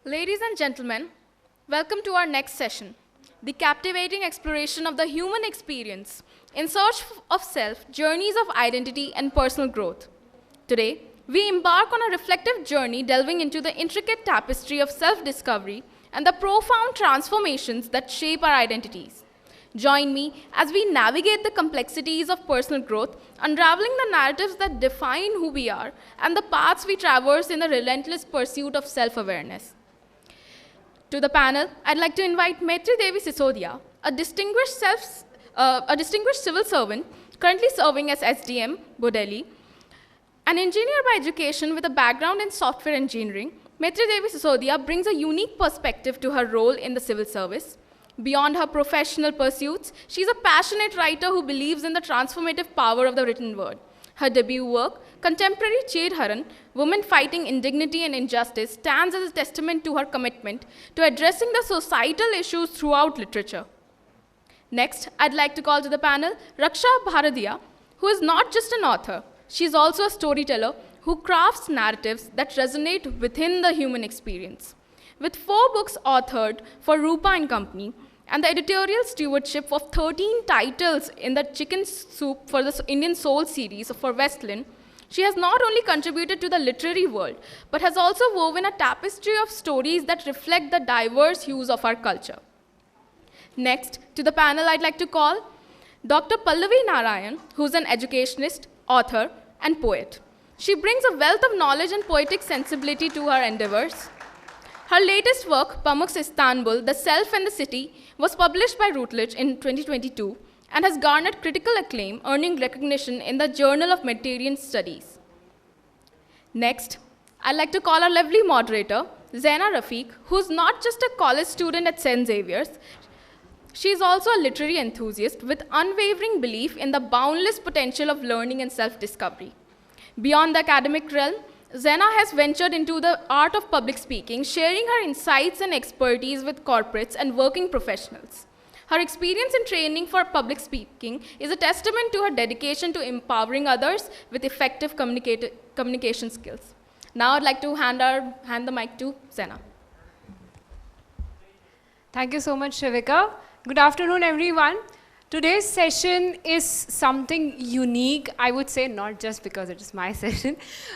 Ladies and gentlemen, welcome to our next session, the captivating exploration of the human experience in search of self, journeys of identity and personal growth. Today, we embark on a reflective journey delving into the intricate tapestry of self-discovery and the profound transformations that shape our identities. Join me as we navigate the complexities of personal growth, unraveling the narratives that define who we are and the paths we traverse in the relentless pursuit of self-awareness. To the panel, I'd like to invite Maitridevi Sisodia, a distinguished civil servant currently serving as SDM, Bodeli, an engineer by education with a background in software engineering. Maitridevi Sisodia brings a unique perspective to her role in the civil service. Beyond her professional pursuits, she's a passionate writer who believes in the transformative power of the written word. Her debut work, Contemporary Chedharan, Women Fighting Indignity and Injustice, stands as a testament to her commitment to addressing the societal issues throughout literature. Next, I'd like to call to the panel Raksha Bharadia, who is not just an author. She's also a storyteller who crafts narratives that resonate within the human experience. With 4 books authored for Rupa and Company, and the editorial stewardship of 13 titles in the Chicken Soup for the Indian Soul series for Westland, she has not only contributed to the literary world, but has also woven a tapestry of stories that reflect the diverse hues of our culture. Next, to the panel I'd like to call Dr. Pallavi Narayan, who's an educationist, author, and poet. She brings a wealth of knowledge and poetic sensibility to her endeavors. Her latest work, Pamuk's Istanbul, The Self and the City, was published by Routledge in 2022 and has garnered critical acclaim, earning recognition in the Journal of Mediterranean Studies. Next, I'd like to call our lovely moderator, Zaina Rafique, who's not just a college student at St. Xavier's. She's also a literary enthusiast with unwavering belief in the boundless potential of learning and self-discovery. Beyond the academic realm, Zaina has ventured into the art of public speaking, sharing her insights and expertise with corporates and working professionals. Her experience in training for public speaking is a testament to her dedication to empowering others with effective communication skills. Now I'd like to hand the mic to Zaina. Thank you so much, Shivika. Good afternoon, everyone. Today's session is something unique, I would say, not just because it is my session,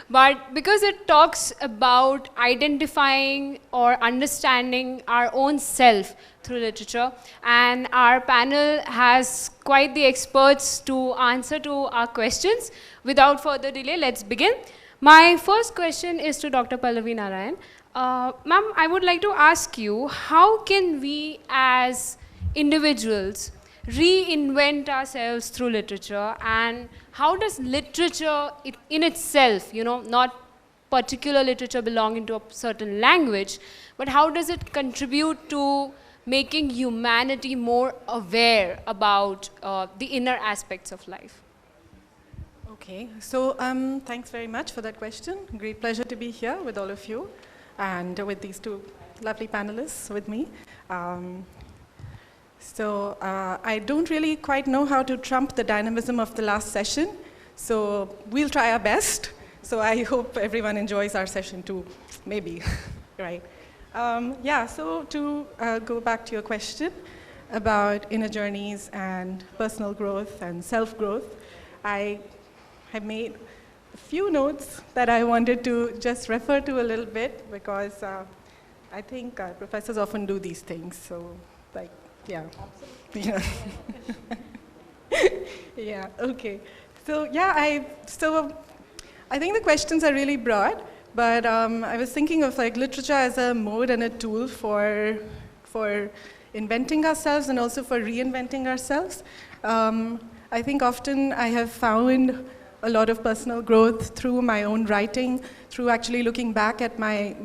but because it talks about identifying or understanding our own self through literature. And our panel has quite the experts to answer to our questions. Without further delay, let's begin. My first question is to Dr. Pallavi Narayan. Ma'am, I would like to ask you, how can we as individuals reinvent ourselves through literature, and how does literature in itself, not particular literature belonging to a certain language, but how does it contribute to making humanity more aware about the inner aspects of life? Okay, so thanks very much for that question. Great pleasure to be here with all of you and with these 2 lovely panelists with me. So I don't really quite know how to trump the dynamism of the last session, so we'll try our best. So I hope everyone enjoys our session too, maybe, right? Yeah, so to go back to your question about inner journeys and personal growth and self-growth, I have made a few notes that I wanted to just refer to a little bit because I think professors often do these things, so like, yeah. Yeah. Yeah, okay. So yeah, I think the questions are really broad, but I was thinking of like literature as a mode and a tool for inventing ourselves and also for reinventing ourselves. I think often I have found a lot of personal growth through my own writing, through actually looking back at my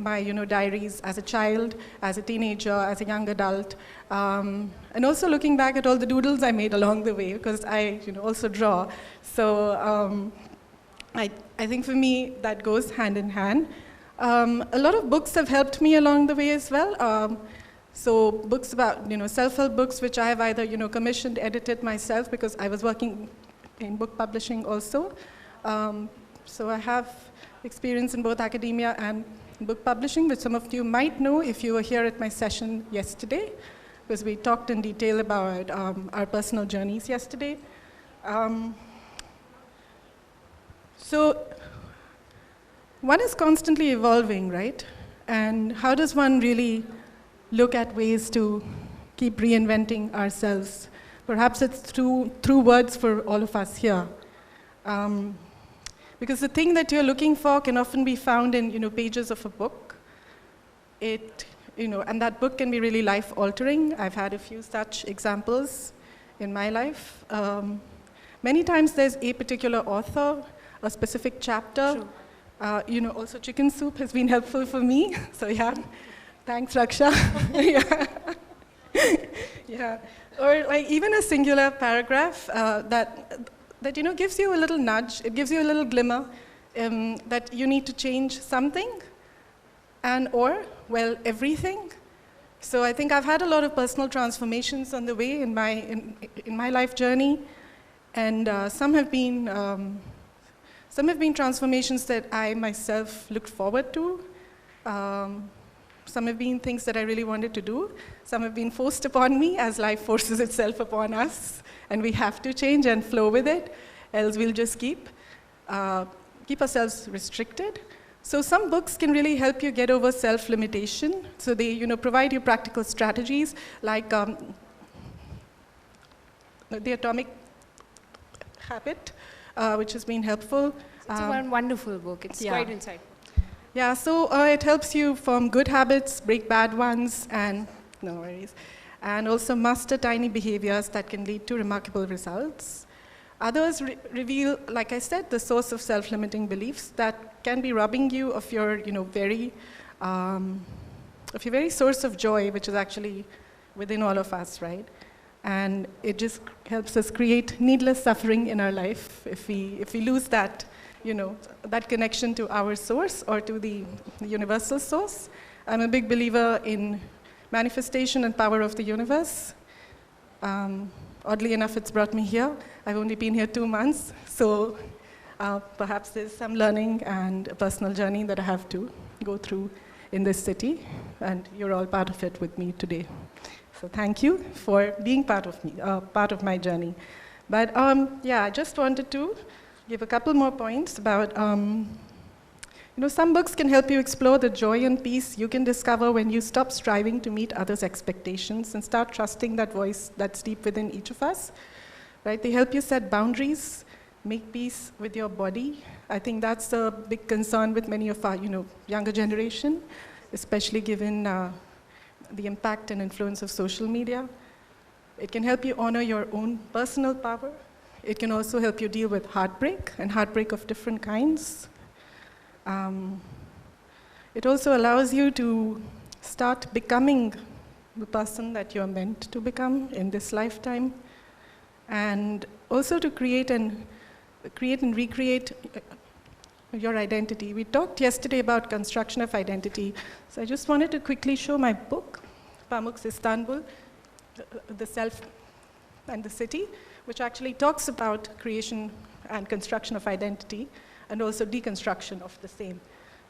diaries as a child, as a teenager, as a young adult, and also looking back at all the doodles I made along the way, because I also draw. So I think for me that goes hand in hand. A lot of books have helped me along the way as well. So books about self-help books, which I have either commissioned, edited myself, because I was working in book publishing also. So I have experience in both academia and book publishing, which some of you might know if you were here at my session yesterday, because we talked in detail about our personal journeys yesterday. So one is constantly evolving, right? And how does one really look at ways to keep reinventing ourselves? Perhaps it's through words for all of us here. Because the thing that you're looking for can often be found in pages of a book. And that book can be really life-altering. I've had a few such examples in my life. Many times there's a particular author, a specific chapter. Also chicken soup has been helpful for me. So yeah, thanks Raksha. Yeah. Or like even a singular paragraph that gives you a little nudge. It gives you a little glimmer that you need to change something, or everything. So I think I've had a lot of personal transformations on the way in my life journey, and some have been transformations that I myself looked forward to. Some have been things that I really wanted to do. Some have been forced upon me, as life forces itself upon us, and we have to change and flow with it, else we'll just keep ourselves restricted. So some books can really help you get over self-limitation. So they provide you practical strategies like The Atomic Habit, which has been helpful. It's a wonderful book. It's quite insightful. Yeah, so it helps you form good habits, break bad ones, and no worries. And also master tiny behaviors that can lead to remarkable results. Others reveal, like I said, the source of self-limiting beliefs that can be robbing you of your, very source of joy, which is actually within all of us, right? And it just helps us create needless suffering in our life if we lose that, that connection to our source or to the universal source. I'm a big believer in manifestation and power of the universe. Oddly enough, it's brought me here. I've only been here 2 months, so perhaps there's some learning and a personal journey that I have to go through in this city, and you're all part of it with me today. So thank you for being part of my journey. But I just wanted to give a couple more points about, some books can help you explore the joy and peace you can discover when you stop striving to meet others' expectations and start trusting that voice that's deep within each of us, right? They help you set boundaries, make peace with your body. I think that's a big concern with many of our, younger generation, especially given the impact and influence of social media. It can help you honor your own personal power. It can also help you deal with heartbreak, and heartbreak of different kinds. It also allows you to start becoming the person that you're meant to become in this lifetime, and also to create and recreate your identity. We talked yesterday about construction of identity, so I just wanted to quickly show my book, Pamuk's Istanbul, The Self and the City, which actually talks about creation and construction of identity, and also deconstruction of the same.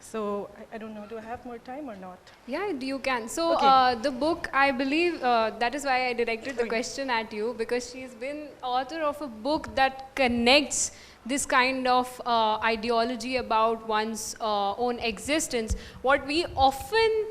So I don't know, do I have more time or not? Yeah, you can. So the book, I believe, that is why I directed the question at you, because she's been author of a book that connects this kind of ideology about one's own existence, what we often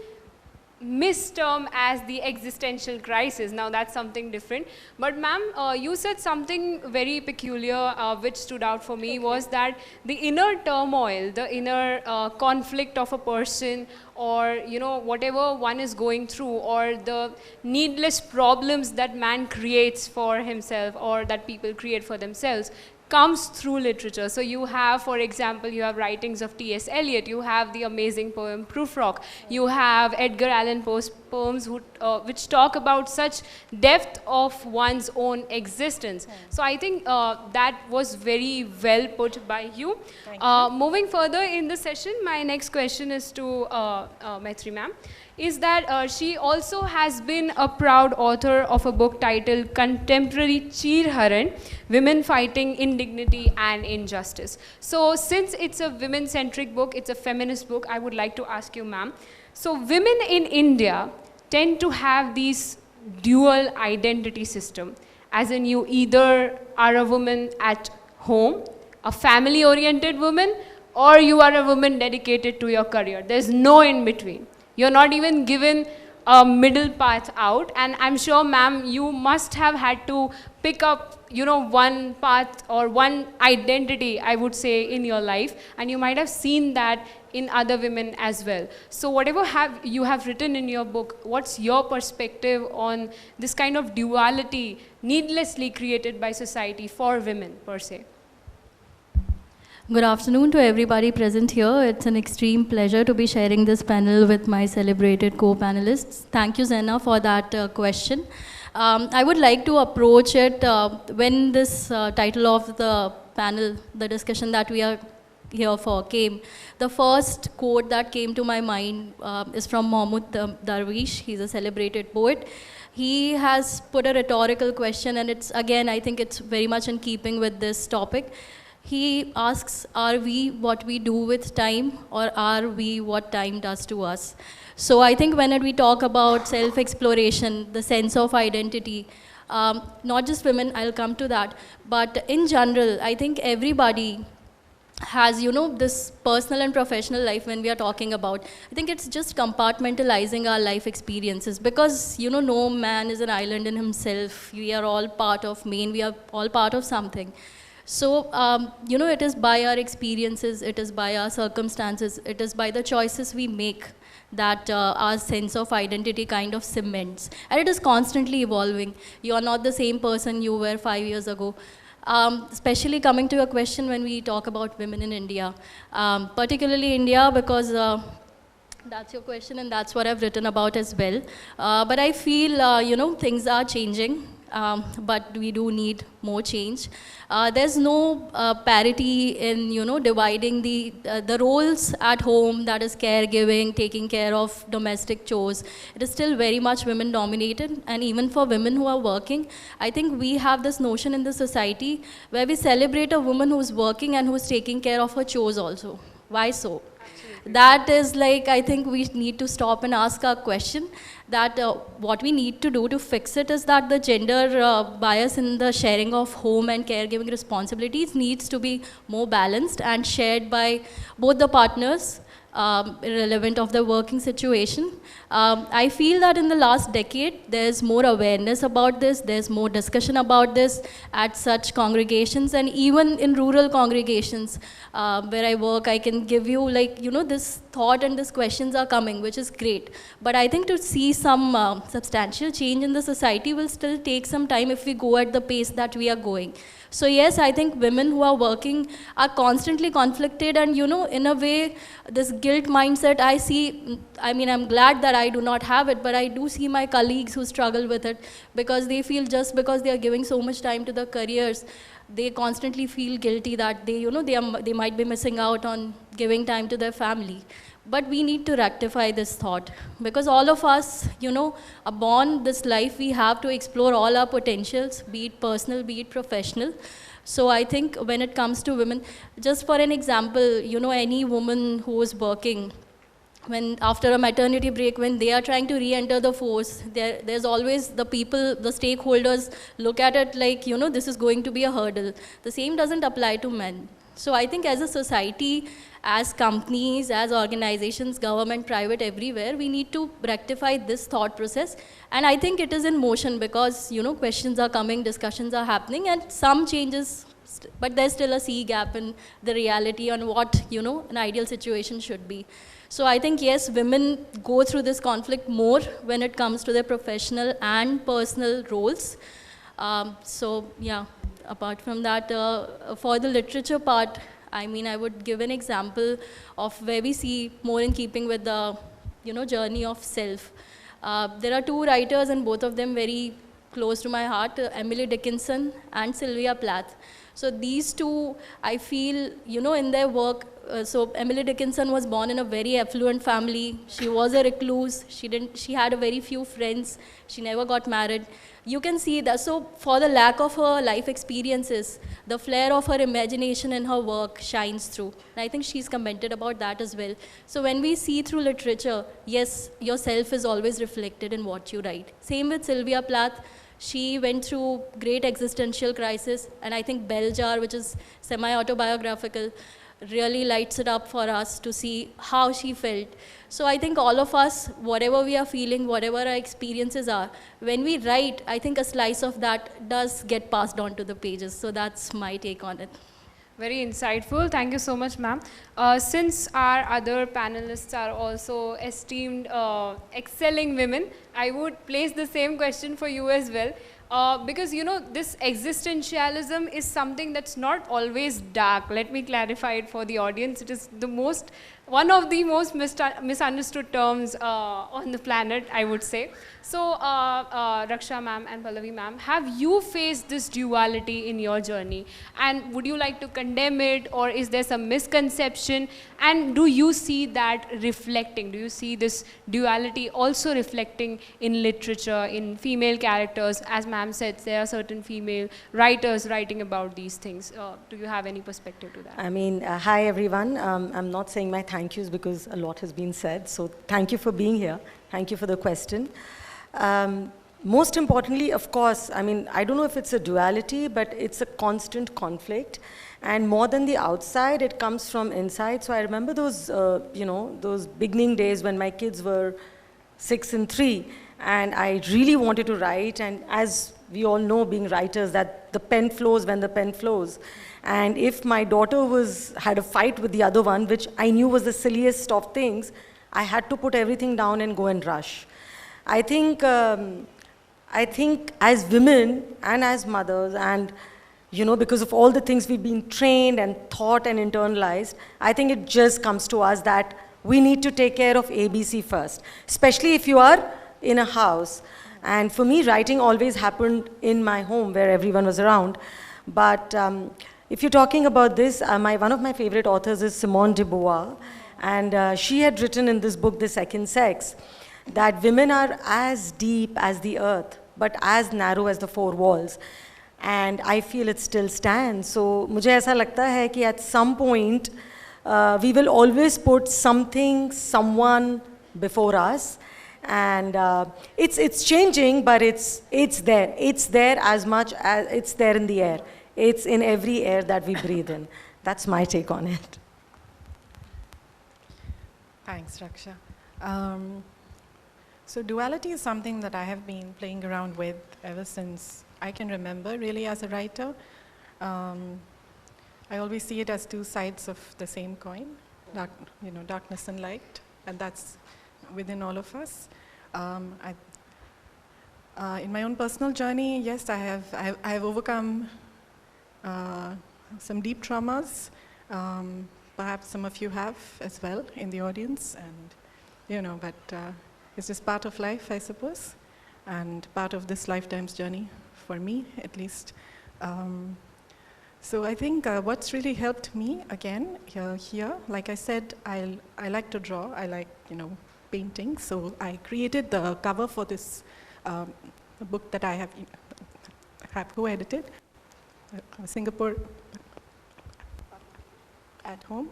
misterm as the existential crisis. Now that's something different. But ma'am, you said something very peculiar which stood out for me, was that the inner turmoil, the inner conflict of a person, or whatever one is going through, or the needless problems that man creates for himself or that people create for themselves, comes through literature. So you have, for example, you have writings of T.S. Eliot, you have the amazing poem Prufrock, you have Edgar Allan Poe's poems which talk about such depth of one's own existence. So I think that was very well put by you. Moving further in the session, my next question is to Maitri ma'am, is that she also has been a proud author of a book titled Contemporary Cheerharan, Women Fighting Indignity and Injustice. So since it's a women-centric book, it's a feminist book, I would like to ask you, ma'am. So women in India tend to have these dual identity system, as in you either are a woman at home, a family-oriented woman, or you are a woman dedicated to your career. There's no in between. You're not even given a middle path out, and I'm sure, ma'am, you must have had to pick up, you know, one path or one identity, I would say, in your life, and you might have seen that in other women as well. So whatever you have written in your book, what's your perspective on this kind of duality needlessly created by society for women per se? Good afternoon to everybody present here. It's an extreme pleasure to be sharing this panel with my celebrated co-panelists. Thank you, Zaina, for that question. I would like to approach it when this title of the panel, the discussion that we are here for, came. The first quote that came to my mind is from Mahmoud Darwish. He's a celebrated poet. He has put a rhetorical question, and it's, again, I think it's very much in keeping with this topic. He asks, are we what we do with time, or are we what time does to us? So I think when we talk about self-exploration, the sense of identity, not just women, I'll come to that, but in general, I think everybody has, you know, this personal and professional life when we are talking about. I think it's just compartmentalizing our life experiences, because, you know, no man is an island in himself. We are all part of Maine, we are all part of something. So, you know, it is by our experiences, it is by our circumstances, it is by the choices we make that our sense of identity kind of cements. And it is constantly evolving. You are not the same person you were 5 years ago. Especially coming to your question when we talk about women in India, particularly India, because that's your question and that's what I've written about as well. But I feel, you know, things are changing. But we do need more change. There's no parity in, you know, dividing the roles at home, that is caregiving, taking care of domestic chores. It is still very much women dominated, and even for women who are working, I think we have this notion in the society where we celebrate a woman who's working and who's taking care of her chores also. Why so? That is like, I think we need to stop and ask our question that what we need to do to fix it is that the gender bias in the sharing of home and caregiving responsibilities needs to be more balanced and shared by both the partners, irrelevant of the working situation. I feel that in the last decade, there's more awareness about this, there's more discussion about this at such congregations, and even in rural congregations where I work, I can give you, like, you know, this thought and these questions are coming, which is great. But I think to see some substantial change in the society will still take some time if we go at the pace that we are going. So yes, I think women who are working are constantly conflicted, and, you know, in a way, this guilt mindset I see, I mean, I'm glad that I do not have it, but I do see my colleagues who struggle with it, because they feel just because they are giving so much time to their careers, they constantly feel guilty that they, you know, they might be missing out on giving time to their family. But we need to rectify this thought, because all of us, you know, are born this life, we have to explore all our potentials, be it personal, be it professional. So I think when it comes to women, just for an example, you know, any woman who is working, when after a maternity break, when they are trying to re-enter the force, there's always the people, the stakeholders look at it like, you know, this is going to be a hurdle. The same doesn't apply to men. So I think as a society, as companies, as organizations, government, private, everywhere, we need to rectify this thought process. And I think it is in motion, because, you know, questions are coming, discussions are happening, and some changes, but there's still a sea gap in the reality on what, you know, an ideal situation should be. So I think, yes, women go through this conflict more when it comes to their professional and personal roles. So yeah, apart from that, for the literature part, I mean, I would give an example of where we see more in keeping with the, you know, journey of self. There are two writers and both of them very close to my heart, Emily Dickinson and Sylvia Plath. So these two, I feel, in their work, so Emily Dickinson was born in a very affluent family. She was a recluse. She had a very few friends. She never got married. You can see that. So for the lack of her life experiences, the flair of her imagination in her work shines through. And I think she's commented about that as well. So when we see through literature, yes, yourself is always reflected in what you write. Same with Sylvia Plath. She went through great existential crisis, and I think Bell Jar, which is semi-autobiographical, really lights it up for us to see how she felt. So I think all of us, whatever we are feeling, whatever our experiences are, when we write, I think a slice of that does get passed on to the pages. So that's my take on it. Very insightful. Thank you so much, ma'am. Since our other panelists are also esteemed, excelling women, I would place the same question for you as well. Because, this existentialism is something that's not always dark. Let me clarify it for the audience. It is one of the most misunderstood terms on the planet, I would say. So, Raksha ma'am and Pallavi ma'am, have you faced this duality in your journey? And would you like to condemn it, or is there some misconception? And do you see that reflecting? Do you see this duality also reflecting in literature, in female characters? As ma'am said, there are certain female writers writing about these things. Do you have any perspective to that? I mean, hi everyone. I'm not saying my thank yous because a lot has been said. So thank you for being here. Thank you for the question. Most importantly, of course, I mean, I don't know if it's a duality, but it's a constant conflict. And more than the outside, it comes from inside. So I remember those, those beginning days when my kids were 6 and 3, and I really wanted to write. And as we all know, being writers, that the pen flows when the pen flows. And if my daughter had a fight with the other one, which I knew was the silliest of things, I had to put everything down and go and rush. I think as women and as mothers, and because of all the things we've been trained and taught and internalized, I think it just comes to us that we need to take care of ABC first, especially if you are in a house. And for me, writing always happened in my home where everyone was around. But if you're talking about this, one of my favorite authors is Simone de Beauvoir, and she had written in this book, The Second Sex, that women are as deep as the earth, but as narrow as the four walls. And I feel it still stands. So मुझे ऐसा लगता है कि at some point we will always put something, someone before us. And it's changing, but it's there. It's there as much as it's there in the air. It's in every air that we breathe in. That's my take on it. Thanks, Raksha. So duality is something that I have been playing around with ever since I can remember, really, as a writer. I always see it as two sides of the same coin, darkness and light, and that's within all of us. In my own personal journey, yes, I have overcome some deep traumas. Perhaps some of you have as well in the audience, and but it's just part of life, I suppose, and part of this lifetime's journey for me, at least. So I think what's really helped me again here, like I said, I like to draw. I like painting. So I created the cover for this book that I have co-edited, Singapore at Home,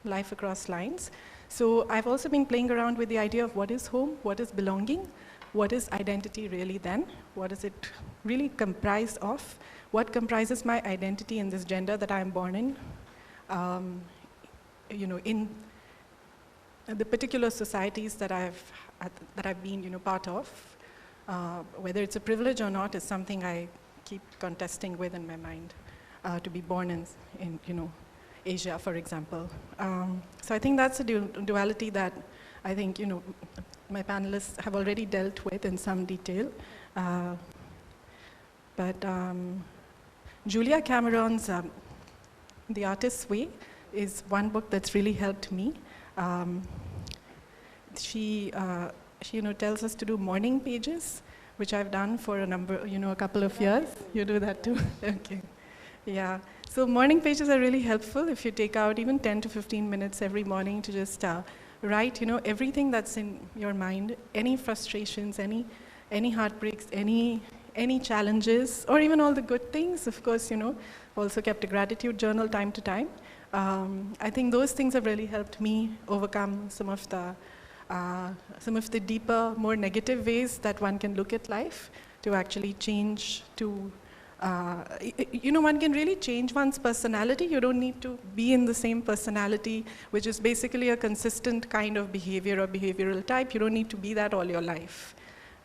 Life Across Lines. So I've also been playing around with the idea of what is home, what is belonging, what is identity really then, what does it really comprise of, what comprises my identity in this gender that I'm born in, in the particular societies that I've been part of. Whether it's a privilege or not is something I keep contesting with in my mind, to be born in Asia, for example. So I think that's a duality that I think my panelists have already dealt with in some detail. But Julia Cameron's The Artist's Way is one book that's really helped me. She tells us to do morning pages, which I've done for a couple of years. You do that too? Okay. Yeah. So morning pages are really helpful if you take out even 10 to 15 minutes every morning to just write, everything that's in your mind, any frustrations, any heartbreaks, any challenges, or even all the good things. Of course, also kept a gratitude journal time to time. I think those things have really helped me overcome some of the deeper, more negative ways that one can look at life to actually change to, one can really change one's personality. You don't need to be in the same personality, which is basically a consistent kind of behavior or behavioral type. You don't need to be that all your life.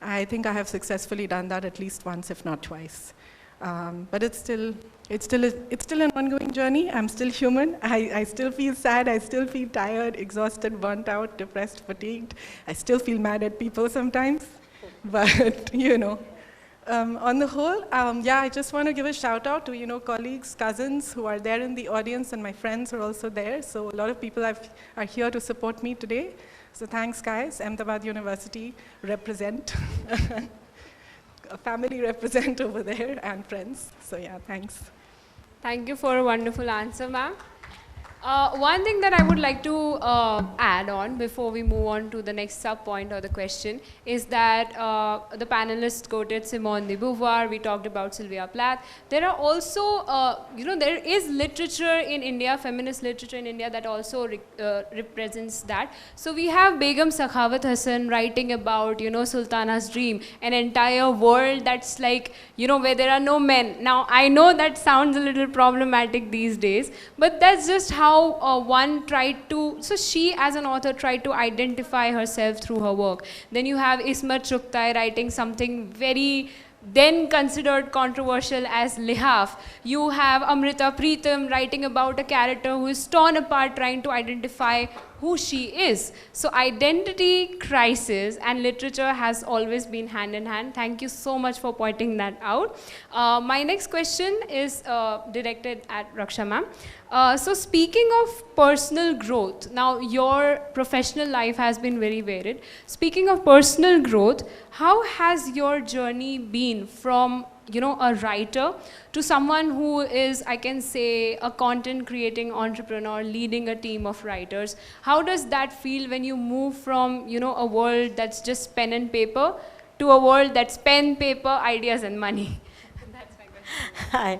I think I have successfully done that at least once, if not twice. But it's still an ongoing journey. I'm still human. I still feel sad. I still feel tired, exhausted, burnt out, depressed, fatigued. I still feel mad at people sometimes. But, on the whole, I just want to give a shout out to, colleagues, cousins who are there in the audience, and my friends are also there. So a lot of people are here to support me today. So thanks, guys. Ahmedabad University represent. A family represent over there and friends. So yeah, thanks. Thank you for a wonderful answer, ma'am. One thing that I would like to add on before we move on to the next sub-point or the question is that the panelists quoted Simone de Beauvoir, we talked about Sylvia Plath. There are also, there is literature in India, feminist literature in India that also represents that. So we have Begum Sakhawat Hassan writing about, Sultana's dream, an entire world that's like, where there are no men. Now, I know that sounds a little problematic these days, but that's just how one tried to, so she as an author tried to identify herself through her work. Then you have Ismat Chugtai writing something very then considered controversial as Lihaf. You have Amrita Preetham writing about a character who is torn apart trying to identify who she is. So identity crisis and literature has always been hand in hand. Thank you so much for pointing that out. My next question is directed at Raksha ma'am. So speaking of personal growth, now your professional life has been very varied. Speaking of personal growth, how has your journey been from a writer to someone who is, I can say, a content creating entrepreneur leading a team of writers? How does that feel when you move from, a world that's just pen and paper to a world that's pen, paper, ideas and money? That's my question. Hi.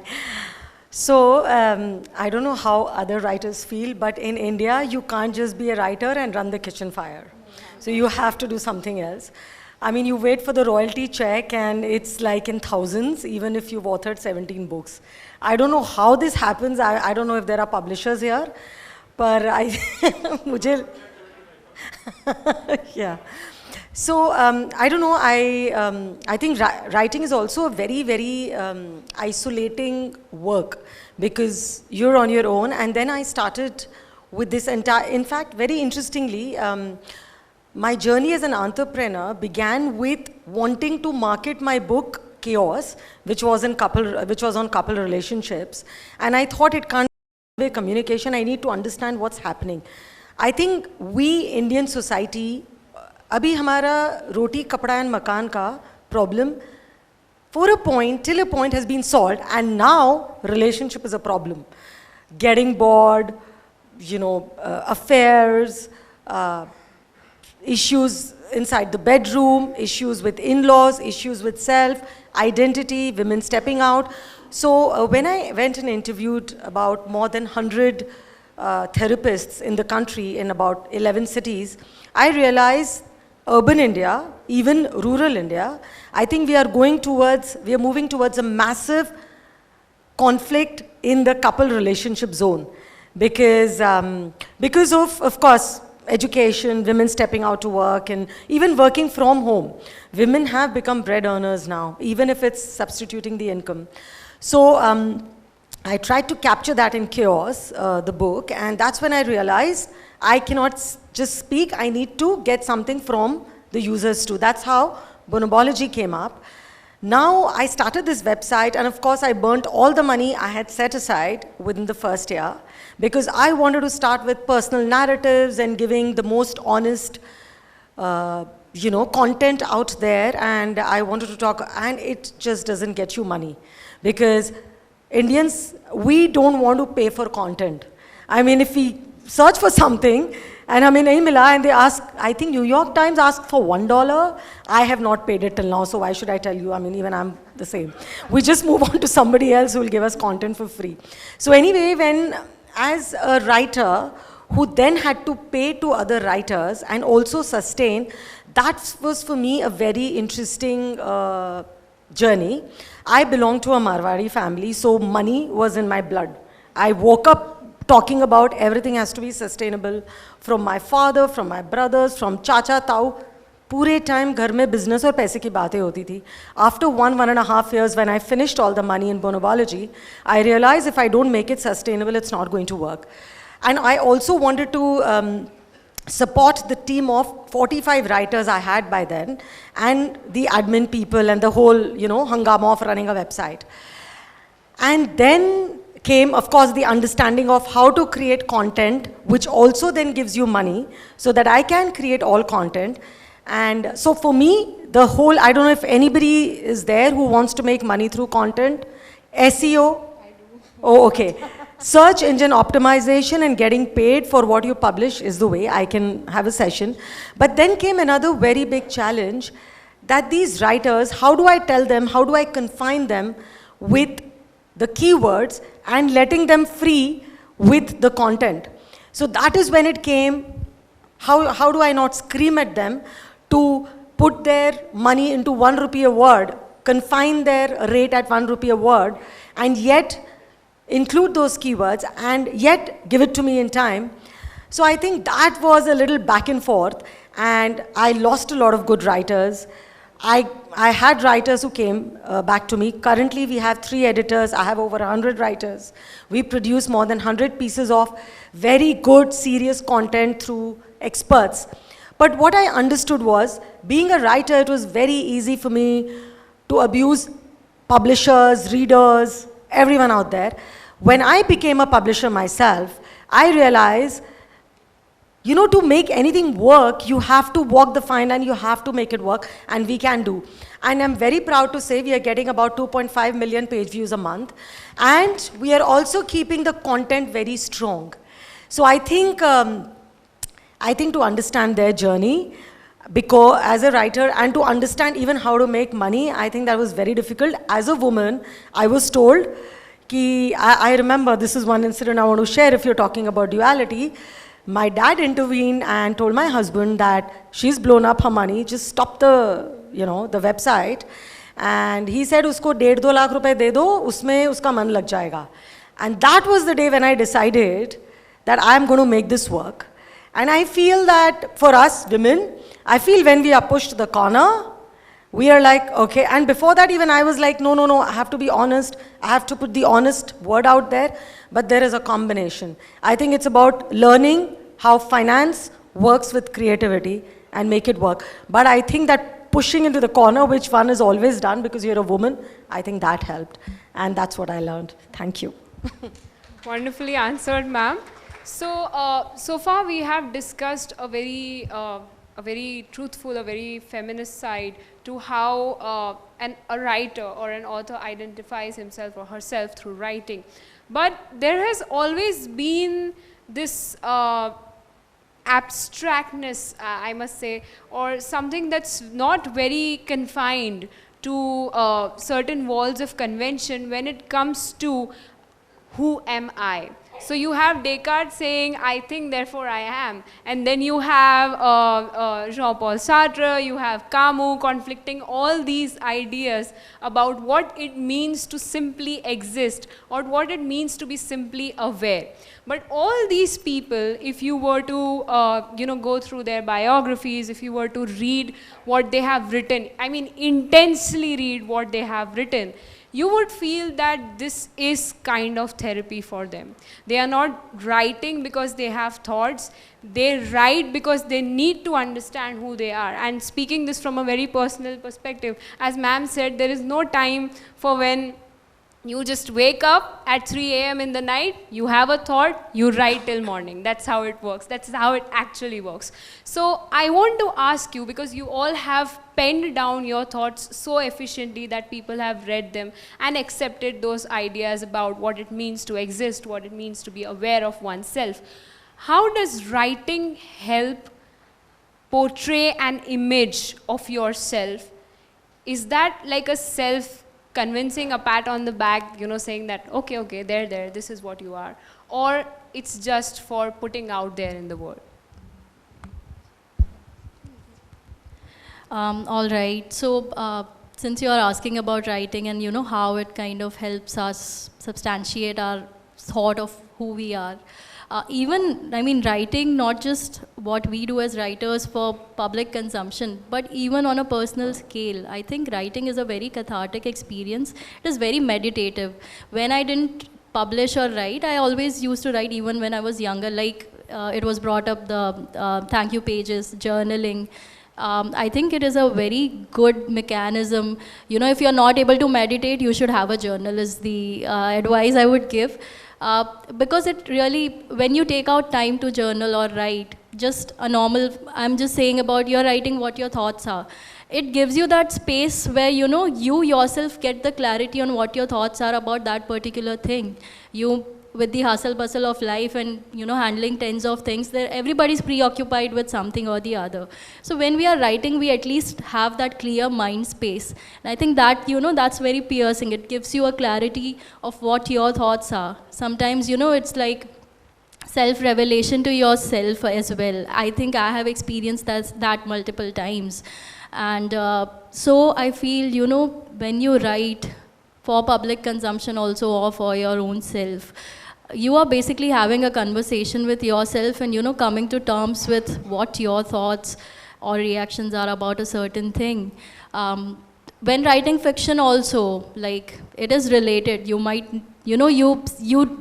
So, I don't know how other writers feel, but in India, you can't just be a writer and run the kitchen fire. So you have to do something else. I mean, you wait for the royalty check and it's like in thousands, even if you've authored 17 books. I don't know how this happens. I don't know if there are publishers here, but yeah. So, I don't know, I think writing is also a very, very isolating work because you're on your own. And then I started with this entire, in fact, very interestingly, my journey as an entrepreneur began with wanting to market my book, Chaos, which was on couple relationships. And I thought it can't be communication, I need to understand what's happening. I think we, Indian society, अभी हमारा रोटी कपड़ा and मकान का problem till a point has been solved, and now relationship is a problem. Getting bored, affairs, issues inside the bedroom, issues with in-laws, issues with self, identity, women stepping out. So when I went and interviewed about more than 100 therapists in the country in about 11 cities, I realized urban India, even rural India, I think we are moving towards a massive conflict in the couple relationship zone because of course, education, women stepping out to work, and even working from home. Women have become bread earners now, even if it's substituting the income. So I tried to capture that in Chaos, the book, and that's when I realized I cannot just speak, I need to get something from the users too. That's how Bonobology came up. Now I started this website, and of course I burnt all the money I had set aside within the first year because I wanted to start with personal narratives and giving the most honest, content out there, and I wanted to talk, and it just doesn't get you money. Because Indians, we don't want to pay for content. I mean, if we search for something, and hame nahi mila, and they ask, I think New York Times asked for $1. I have not paid it till now, so why should I tell you? I mean, even I'm the same. We just move on to somebody else who will give us content for free. So anyway, as a writer who then had to pay to other writers and also sustain, that was for me a very interesting journey. I belong to a Marwari family, so money was in my blood. I woke up talking about everything has to be sustainable, from my father, from my brothers, from chacha tau. पूरे time घर में business और पैसे की बातें होती थी. After 1.5 years, when I finished all the money in bonobology, I realized if I don't make it sustainable, it's not going to work. And I also wanted to support the team of 45 writers I had by then, and the admin people and the whole, hangama of running a website. And then came, of course, the understanding of how to create content, which also then gives you money, so that I can create all content. And so for me, the whole, I don't know if anybody is there who wants to make money through content. SEO? I do. Oh, okay. Search engine optimization and getting paid for what you publish is the way I can have a session. But then came another very big challenge, that these writers, how do I tell them, how do I confine them with the keywords and letting them free with the content? So that is when it came, how do I not scream at them to put their money into 1 rupee a word, confine their rate at 1 rupee a word, and yet include those keywords, and yet give it to me in time. So I think that was a little back and forth, and I lost a lot of good writers. I had writers who came back to me. Currently, we have 3 editors. I have over 100 writers. We produce more than 100 pieces of very good, serious content through experts. But what I understood was, being a writer, it was very easy for me to abuse publishers, readers, everyone out there. When I became a publisher myself, I realized, to make anything work, you have to walk the fine line, you have to make it work, and we can do. And I'm very proud to say we are getting about 2.5 million page views a month, and we are also keeping the content very strong. So I think to understand their journey, because as a writer, and to understand even how to make money, I think that was very difficult. As a woman, I was told, I remember this is one incident I want to share if you're talking about duality. My dad intervened and told my husband that she's blown up her money, just stop the website. And he said, usko 1.5-2 lakh rupees de do, usme uska man lag jayega. And that was the day when I decided that I'm going to make this work. And I feel that for us women, I feel when we are pushed to the corner, we are like, okay. And before that, even I was like, no, I have to be honest. I have to put the honest word out there. But there is a combination. I think it's about learning how finance works with creativity and make it work. But I think that pushing into the corner, which one is always done because you're a woman, I think that helped. And that's what I learned. Thank you. Wonderfully answered, ma'am. So, so far we have discussed a very truthful, a very feminist side to how a writer or an author identifies himself or herself through writing. But there has always been this abstractness, I must say, or something that's not very confined to certain walls of convention when it comes to who am I. So you have Descartes saying, I think, therefore I am. And then you have Jean-Paul Sartre, you have Camus conflicting all these ideas about what it means to simply exist or what it means to be simply aware. But all these people, if you were to go through their biographies, if you were to read what they have written, I mean intensely read what they have written, you would feel that this is kind of therapy for them. They are not writing because they have thoughts. They write because they need to understand who they are. And speaking this from a very personal perspective, as ma'am said, there is no time for when You just wake up at 3 a.m. in the night, you have a thought, you write till morning. That's how it works. That's how it actually works. So I want to ask you, because you all have penned down your thoughts so efficiently that people have read them and accepted those ideas about what it means to exist, what it means to be aware of oneself. How does writing help portray an image of yourself? Is that like a self-convincing, a pat on the back, you know, saying that, okay, okay, there, this is what you are? Or it's just for putting out there in the world? All right. So, since you are asking about writing and you know how it kind of helps us substantiate our thought of who we are, even, I mean, writing, not just what we do as writers for public consumption, but even on a personal scale. I think writing is a very cathartic experience. It is very meditative. When I didn't publish or write, I always used to write even when I was younger. Like, it was brought up the thank you pages, journaling. I think it is a very good mechanism. You know, if you're not able to meditate, you should have a journal is the advice I would give. Because it really, when you take out time to journal or write, just a normal, I'm just saying about you're writing what your thoughts are. It gives you that space where, you know, you yourself get the clarity on what your thoughts are about that particular thing. You, with the hustle bustle of life and, you know, handling tens of things, there everybody's preoccupied with something or the other. So when we are writing, we at least have that clear mind space. And I think that, you know, that's very piercing. It gives you a clarity of what your thoughts are. Sometimes, you know, it's like self-revelation to yourself as well. I think I have experienced that multiple times. And so I feel, you know, when you write for public consumption also or for your own self, you are basically having a conversation with yourself and, you know, coming to terms with what your thoughts or reactions are about a certain thing. When writing fiction also, like, it is related. You might, you know, you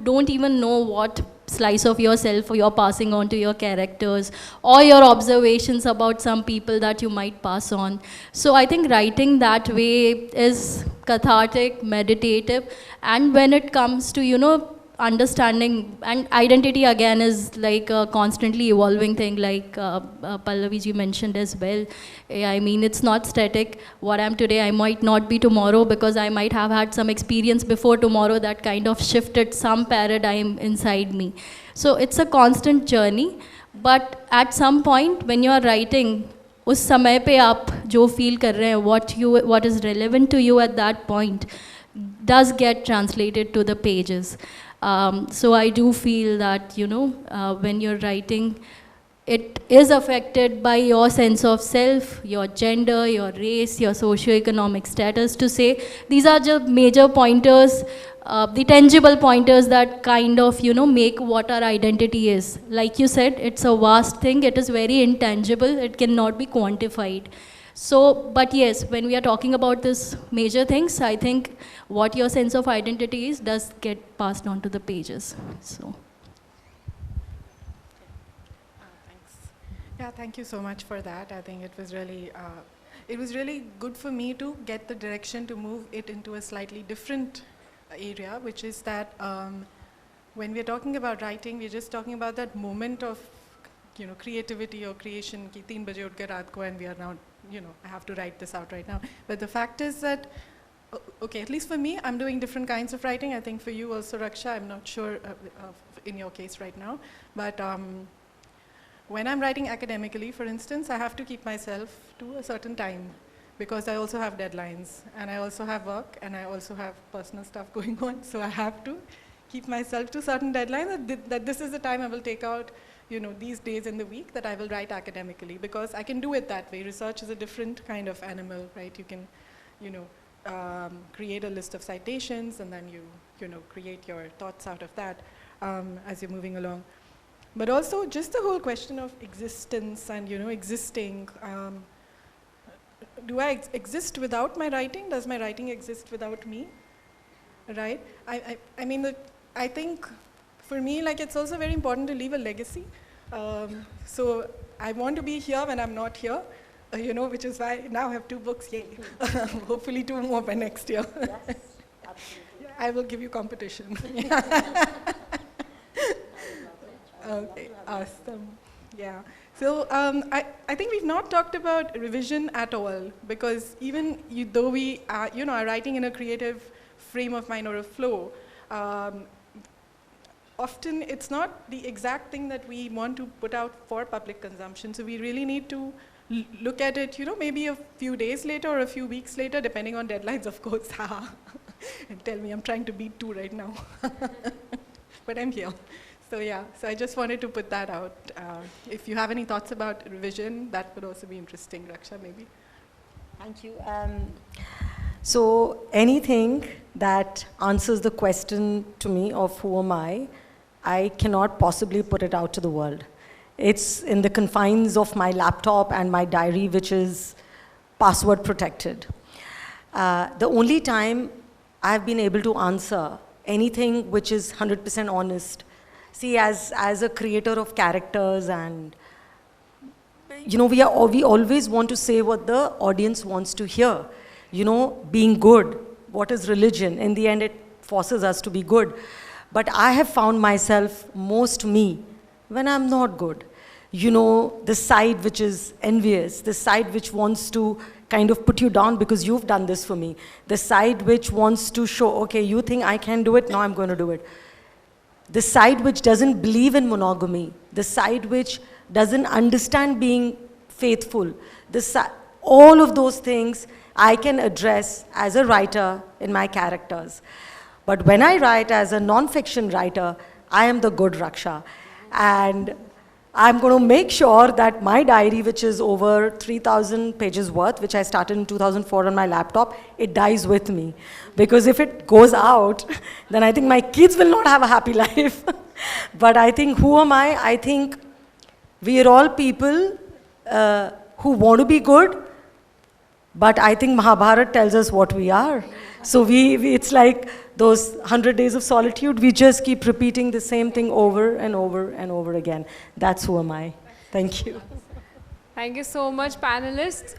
don't even know what slice of yourself you're passing on to your characters or your observations about some people that you might pass on. So I think writing that way is cathartic, meditative, and when it comes to, you know, understanding, and identity again is like a constantly evolving thing, like Pallavi ji mentioned as well. I mean, it's not static. What I'm today, I might not be tomorrow, because I might have had some experience before tomorrow that kind of shifted some paradigm inside me. So it's a constant journey, but at some point when you are writing, उस समय पे आप जो feel कर रहे हैं, what is relevant to you at that point does get translated to the pages. So I do feel that, you know, when you're writing, it is affected by your sense of self, your gender, your race, your socioeconomic status, to say these are just major pointers, the tangible pointers that kind of, you know, make what our identity is. Like you said, it's a vast thing, it is very intangible, it cannot be quantified. So, but yes, when we are talking about this major things, I think what your sense of identity is does get passed on to the pages. So. Thanks. Yeah, thank you so much for that. I think it was really good for me to get the direction to move it into a slightly different area, which is that when we're talking about writing, we're just talking about that moment of, you know, creativity or creation, ki 3 baje utke raat ko, and we are now, you know, I have to write this out right now. But the fact is that, okay, at least for me, I'm doing different kinds of writing. I think for you also, Raksha, I'm not sure in your case right now. But when I'm writing academically, for instance, I have to keep myself to a certain time, because I also have deadlines, and I also have work, and I also have personal stuff going on. So I have to keep myself to certain deadlines, that this is the time I will take out, you know, these days in the week that I will write academically, because I can do it that way. Research is a different kind of animal, right? You can, you know, create a list of citations, and then you know, create your thoughts out of that as you're moving along. But also just the whole question of existence and, you know, existing. Do I exist without my writing? Does my writing exist without me? Right? I mean, I think for me, like, it's also very important to leave a legacy. So I want to be here when I'm not here, you know, which is why now I have 2 books, yay. Hopefully 2 more by next year. Yes, absolutely. Yeah, I will give you competition. Okay, awesome. Yeah. So I think we've not talked about revision at all, because even though we are, are writing in a creative frame of mind or a flow, often it's not the exact thing that we want to put out for public consumption. So we really need to look at it, maybe a few days later or a few weeks later, depending on deadlines, of course. And tell me, I'm trying to beat 2 right now. But I'm here. So yeah, so I just wanted to put that out. If you have any thoughts about revision, that would also be interesting, Raksha, maybe. Thank you. So anything that answers the question to me of who am I cannot possibly put it out to the world. It's in the confines of my laptop and my diary, which is password protected. The only time I've been able to answer anything which is 100% honest, see, as a creator of characters, and we always want to say what the audience wants to hear. Being good, what is religion? In the end, it forces us to be good. But I have found myself most me when I'm not good. The side which is envious, the side which wants to kind of put you down because you've done this for me, the side which wants to show, okay, you think I can do it, now I'm going to do it. The side which doesn't believe in monogamy, the side which doesn't understand being faithful, all of those things I can address as a writer in my characters. But when I write as a non-fiction writer, I am the good Raksha. And I'm going to make sure that my diary, which is over 3,000 pages worth, which I started in 2004 on my laptop, it dies with me. Because if it goes out, then I think my kids will not have a happy life. But I think, who am I? I think we are all people who want to be good, but I think Mahabharata tells us what we are. So it's like those 100 days of solitude, we just keep repeating the same thing over and over and over again. That's who am I. Thank you. Thank you so much, panelists.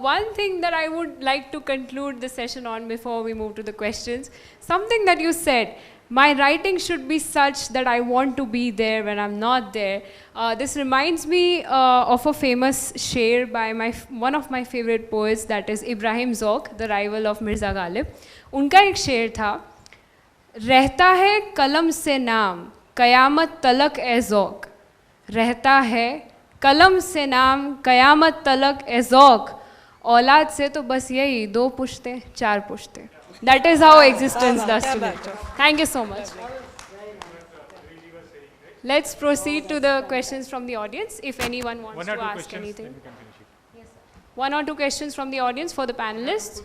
One thing that I would like to conclude the session on before we move to the questions, something that you said, my writing should be such that I want to be there when I'm not there. This reminds me of a famous sher by one of my favorite poets, that is Ibrahim Zauq, the rival of Mirza Ghalib. उनका एक शेर था, रहता है कलम से नाम कयामत तलक ए ज़ौक़, रहता है कलम से नाम कयामत तलक ए ज़ौक़, औलाद से तो बस यही 2 पुश्ते 4 पुश्ते. That is how existence does to nature. Thank you so much. Let's proceed to the questions from the audience, if anyone wants to ask anything. Yes, sir. 1 or 2 questions from the audience for the panelists.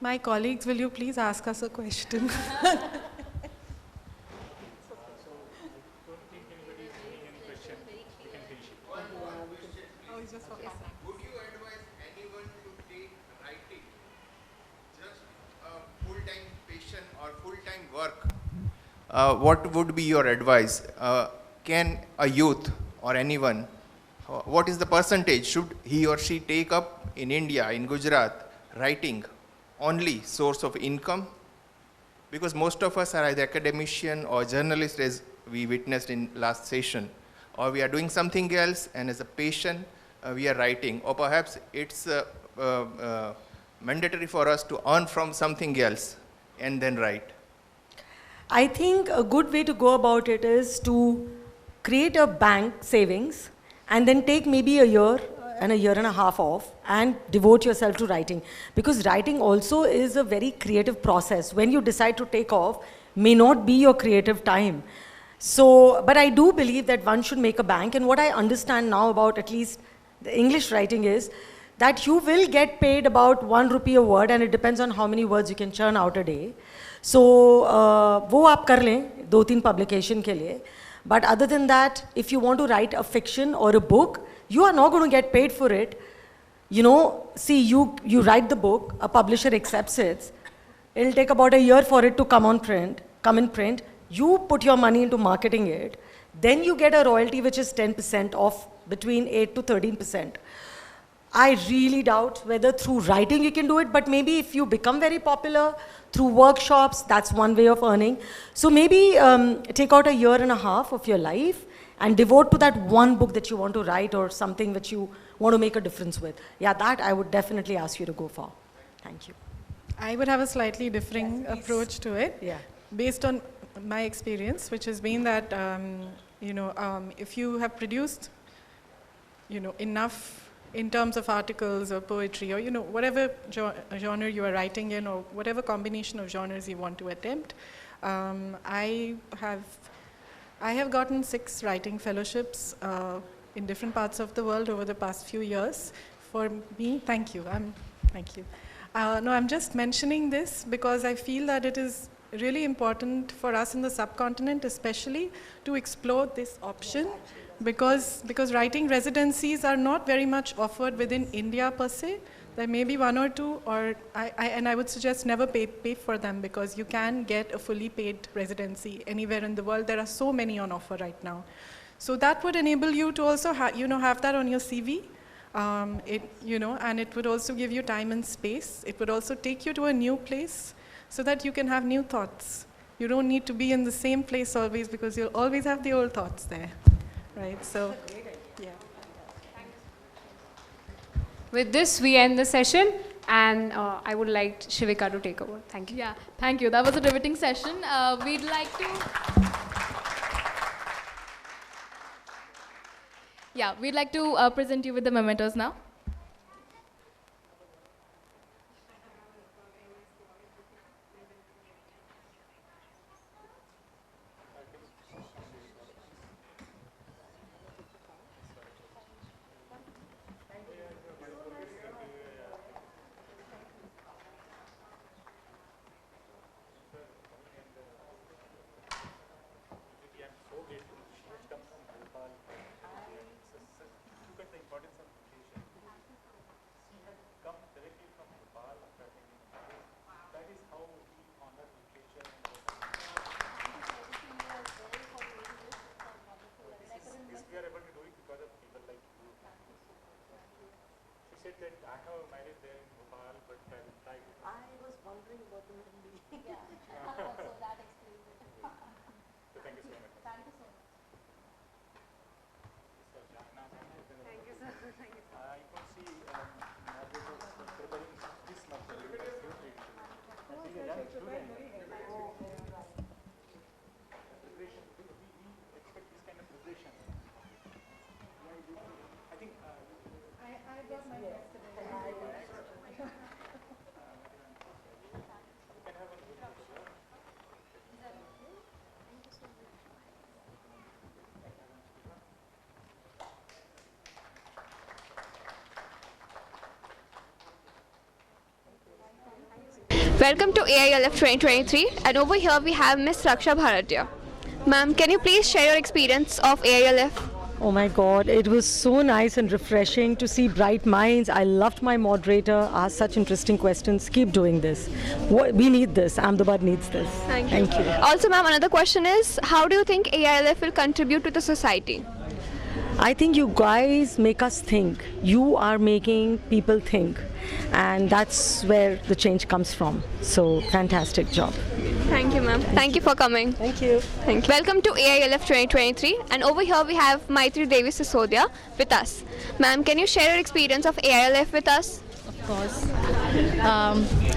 My colleagues, will you please ask us a question? Would you advise anyone to take writing just full-time passion or full-time work? What would be your advice? Can a youth or anyone, what is the percentage should he or she take up in India, in Gujarat, writing only source of income? Because most of us are either academician or journalist, as we witnessed in last session, or we are doing something else, and as a patient, we are writing, or perhaps it's mandatory for us to earn from something else and then write. I think a good way to go about it is to create a bank savings and then take maybe a year and a year and a half off and devote yourself to writing. Because writing also is a very creative process. When you decide to take off, may not be your creative time. So, but I do believe that one should make a bank, and what I understand now about at least the English writing is that you will get paid about 1 rupee a word, and it depends on how many words you can churn out a day. So, वो आप कर लें 2-3 publication के लिए. But other than that, if you want to write a fiction or a book, you are not going to get paid for it. See, you write the book, a publisher accepts it. It'll take about a year for it to come in print. You put your money into marketing it. Then you get a royalty which is 10% of between 8 to 13%. I really doubt whether through writing you can do it, but maybe if you become very popular through workshops, that's one way of earning. So maybe take out a year and a half of your life and devote to that one book that you want to write or something which you want to make a difference with. Yeah, that I would definitely ask you to go for. Thank you. I would have a slightly differing approach to it, Yeah. based on my experience, which has been that, if you have produced, enough in terms of articles or poetry or, whatever genre you are writing in or whatever combination of genres you want to attempt, I have gotten 6 writing fellowships in different parts of the world over the past few years. For me, thank you. Thank you. No, I'm just mentioning this because I feel that it is really important for us in the subcontinent especially to explore this option, because writing residencies are not very much offered within India per se. There may be 1 or 2, and I would suggest never pay for them, because you can get a fully paid residency anywhere in the world. There are so many on offer right now. So that would enable you to also have that on your CV. And it would also give you time and space. It would also take you to a new place so that you can have new thoughts. You don't need to be in the same place always, because you'll always have the old thoughts there, right? So, yeah. With this, we end the session, and I would like Shivika to take over. Thank you. Yeah, thank you. That was a riveting session. We'd like to present you with the mementos now. Welcome to AILF 2023, and over here we have Miss Raksha Bharadia. Ma'am, can you please share your experience of AILF? Oh my God, it was so nice and refreshing to see bright minds. I loved my moderator, asked such interesting questions. Keep doing this. We need this. Ahmedabad needs this. Thank you. Thank you. Also, ma'am, another question is, how do you think AILF will contribute to the society? I think you guys make us think. You are making people think. And that's where the change comes from. So, fantastic job. Thank you, ma'am. Thank you for coming. Thank you. Thank you. Welcome to AILF 2023, and over here we have Maitridevi Sisodia with us. Ma'am, can you share your experience of AILF with us? Of course.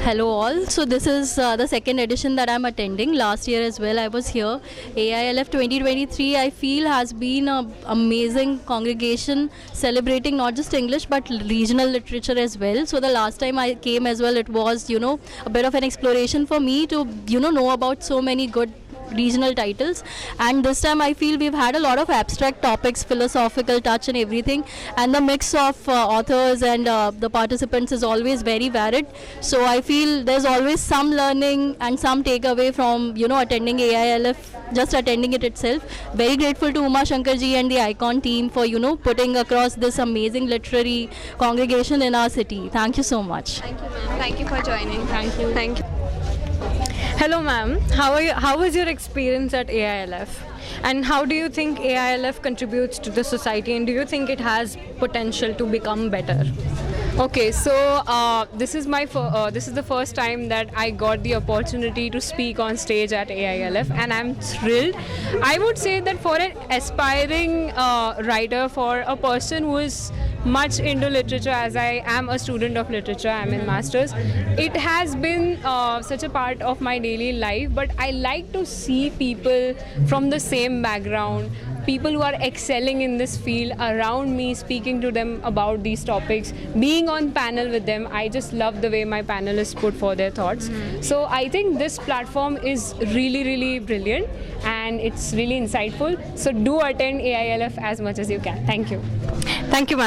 Hello all. So this is the second edition that I'm attending. Last year as well I was here. AILF 2023 I feel has been an amazing congregation celebrating not just English but regional literature as well. So the last time I came as well, it was a bit of an exploration for me to know about so many good regional titles, and this time I feel we've had a lot of abstract topics, philosophical touch and everything, and the mix of authors and the participants is always very varied. So I feel there's always some learning and some takeaway from attending AILF, just attending it itself. Very grateful to Uma Shankarji and the Icon team for putting across this amazing literary congregation in our city. Thank you so much. Thank you, ma'am. Thank you for joining. Thank you. Thank you. Hello ma'am, how was your experience at AILF? And how do you think AILF contributes to the society, and do you think it has potential to become better? Okay, so this is the first time that I got the opportunity to speak on stage at AILF, and I'm thrilled. I would say that for an aspiring writer, for a person who is much into literature, as I am a student of literature, I'm in masters, it has been such a part of my daily life. But I like to see people from the same background, people who are excelling in this field around me, speaking to them about these topics, being on panel with them. I just love the way my panelists put for their thoughts. So I think this platform is really, really brilliant, and it's really insightful. So do attend AILF as much as you can. Thank you. Thank you, ma'am.